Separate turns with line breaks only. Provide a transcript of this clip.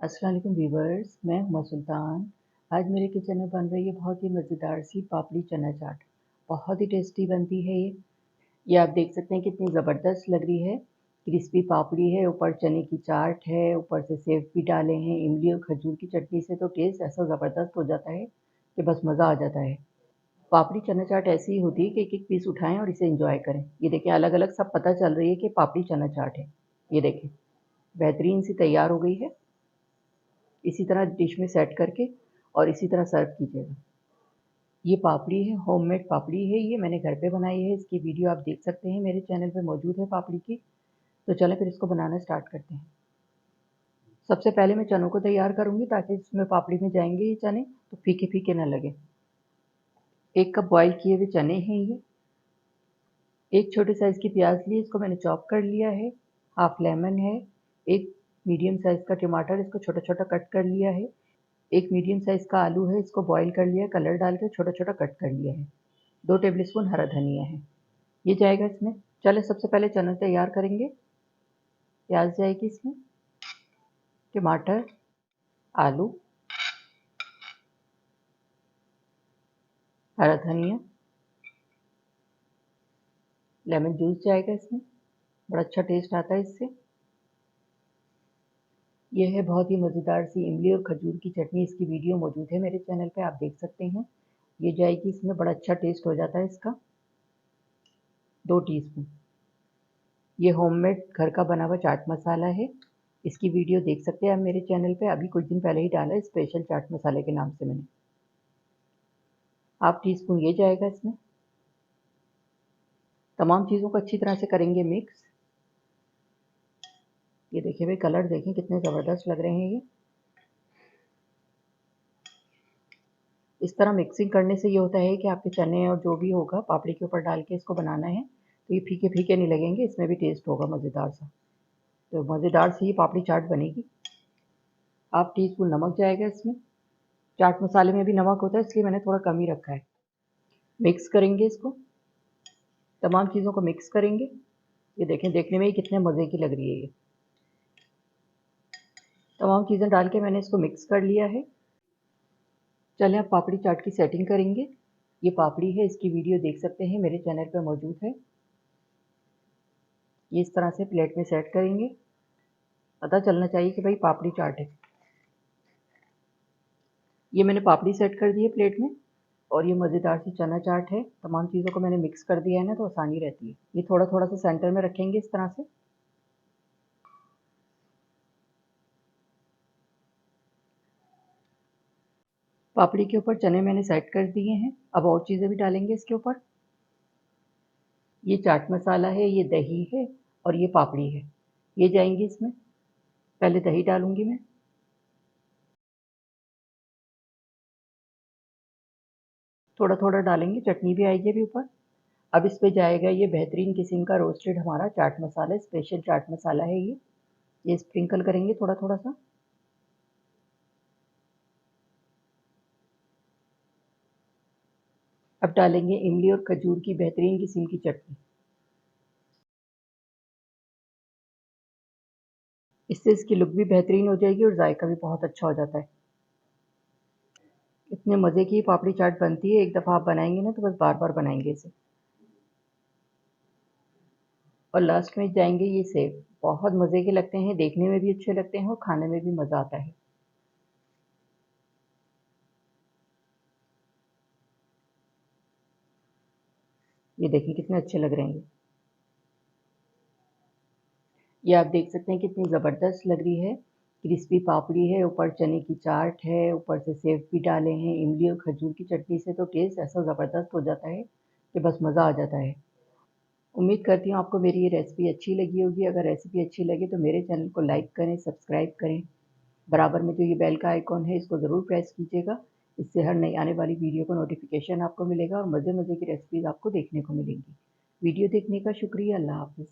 अस्सलाम वालेकुम व्यूवर्स, मैं हुमा सुल्तान। आज मेरे किचन में बन रही है बहुत ही मज़ेदार सी पापड़ी चना चाट। बहुत ही टेस्टी बनती है ये आप देख सकते हैं कितनी ज़बरदस्त लग रही है। क्रिस्पी पापड़ी है, ऊपर चने की चाट है, ऊपर से सेव भी डाले हैं। इमली और खजूर की चटनी से तो टेस्ट ऐसा ज़बरदस्त हो जाता है कि बस मज़ा आ जाता है। पापड़ी चना चाट ऐसी ही होती है कि एक-एक पीस उठाएँ और इसे एन्जॉय करें। ये देखिए अलग-अलग सब पता चल रही है कि पापड़ी चना चाट है। ये देखें, बेहतरीन सी तैयार हो गई है। इसी तरह डिश में सेट करके और इसी तरह सर्व कीजिएगा। ये पापड़ी है, होममेड पापड़ी है, ये मैंने घर पे बनाई है। इसकी वीडियो आप देख सकते हैं, मेरे चैनल पे मौजूद है पापड़ी की। तो चलें फिर इसको बनाना स्टार्ट करते हैं। सबसे पहले मैं चनों को तैयार करूँगी ताकि इसमें पापड़ी में जाएंगे ये चने तो फीके फीके ना लगे। 1 कप बॉयल किए हुए चने हैं ये। एक छोटे साइज़ की प्याज ली, इसको मैंने चॉप कर लिया है। हाफ लेमन है। एक मीडियम साइज़ का टमाटर, इसको छोटा छोटा कट कर लिया है। एक मीडियम साइज़ का आलू है, इसको बॉईल कर लिया है, कलर डाल के छोटा-छोटा कट कर लिया है। 2 टेबलस्पून हरा धनिया है, ये जाएगा इसमें। चलें सबसे पहले चना तैयार करेंगे। प्याज जाएगी इसमें, टमाटर, आलू, हरा धनिया, लेमन जूस जाएगा इसमें, बड़ा अच्छा टेस्ट आता है इससे। ये है बहुत ही मज़ेदार सी इमली और खजूर की चटनी, इसकी वीडियो मौजूद है मेरे चैनल पे, आप देख सकते हैं। ये जाएगी इसमें, बड़ा अच्छा टेस्ट हो जाता है इसका। 2 टीस्पून। ये होममेड घर का बना हुआ चाट मसाला है। इसकी वीडियो देख सकते हैं आप मेरे चैनल पे, अभी कुछ दिन पहले ही डाला है, स्पेशल चाट मसाले के नाम से मैंने। हाफ टीस्पून ये जाएगा इसमें। तमाम चीज़ों को अच्छी तरह से करेंगे मिक्स। ये देखिए भाई, कलर देखें कितने ज़बरदस्त लग रहे हैं ये। इस तरह मिक्सिंग करने से ये होता है कि आपके चने और जो भी होगा पापड़ी के ऊपर डाल के इसको बनाना है तो ये फीके फीके नहीं लगेंगे, इसमें भी टेस्ट होगा मज़ेदार सा। तो मज़ेदार सी ये पापड़ी चाट बनेगी। हाफ टीस्पून नमक जाएगा इसमें। चाट मसाले में भी नमक होता है, इसलिए मैंने थोड़ा कम ही रखा है। मिक्स करेंगे इसको, तमाम चीज़ों को मिक्स करेंगे। ये देखें, देखने में ही कितने मज़े की लग रही है ये। तमाम चीज़ें डाल के मैंने इसको मिक्स कर लिया है। चलें अब पापड़ी चाट की सेटिंग करेंगे। ये पापड़ी है, इसकी वीडियो देख सकते हैं, मेरे चैनल पर मौजूद है। ये इस तरह से प्लेट में सेट करेंगे, पता चलना चाहिए कि भाई पापड़ी चाट है। ये मैंने पापड़ी सेट कर दी है प्लेट में और ये मज़ेदार सी चना चाट है। तमाम चीज़ों को मैंने मिक्स कर दिया है ना, तो आसानी रहती है। ये थोड़ा थोड़ा सा सेंटर में रखेंगे इस तरह से। पापड़ी के ऊपर चने मैंने सेट कर दिए हैं। अब और चीज़ें भी डालेंगे इसके ऊपर। ये चाट मसाला है, ये दही है और ये पापड़ी है, ये जाएंगी इसमें। पहले दही डालूंगी मैं, थोड़ा थोड़ा डालेंगे, चटनी भी आएगी अभी ऊपर। अब इस पे जाएगा ये बेहतरीन किस्म का रोस्टेड हमारा चाट मसाला, स्पेशल चाट मसाला है ये स्प्रिंकल करेंगे थोड़ा थोड़ा सा। अब डालेंगे इमली और खजूर की बेहतरीन किस्म की चटनी। इससे इसकी लुक भी बेहतरीन हो जाएगी और जायका भी बहुत अच्छा हो जाता है। इतने मज़े की पापड़ी चाट बनती है, एक दफ़ा आप बनाएंगे ना तो बस बार बार बनाएंगे इसे। और लास्ट में जाएंगे ये सेब, बहुत मज़े के लगते हैं, देखने में भी अच्छे लगते हैं और खाने में भी मज़ा आता है। ये देखिए कितने अच्छे लग रहे हैं ये आप देख सकते हैं कितनी ज़बरदस्त लग रही है। क्रिस्पी पापड़ी है, ऊपर चने की चाट है, ऊपर से सेव भी डाले हैं। इमली और खजूर की चटनी से तो टेस्ट ऐसा ज़बरदस्त हो जाता है कि बस मज़ा आ जाता है। उम्मीद करती हूँ आपको मेरी ये रेसिपी अच्छी लगी होगी। अगर रेसिपी अच्छी लगे तो मेरे चैनल को लाइक करें, सब्सक्राइब करें। बराबर में जो ये बेल का आइकॉन है इसको ज़रूर प्रेस कीजिएगा। इससे हर नई आने वाली वीडियो का नोटिफिकेशन आपको मिलेगा और मज़े-मज़े की रेसिपीज़ आपको देखने को मिलेंगी। वीडियो देखने का शुक्रिया। अल्लाह हाफ़िज़।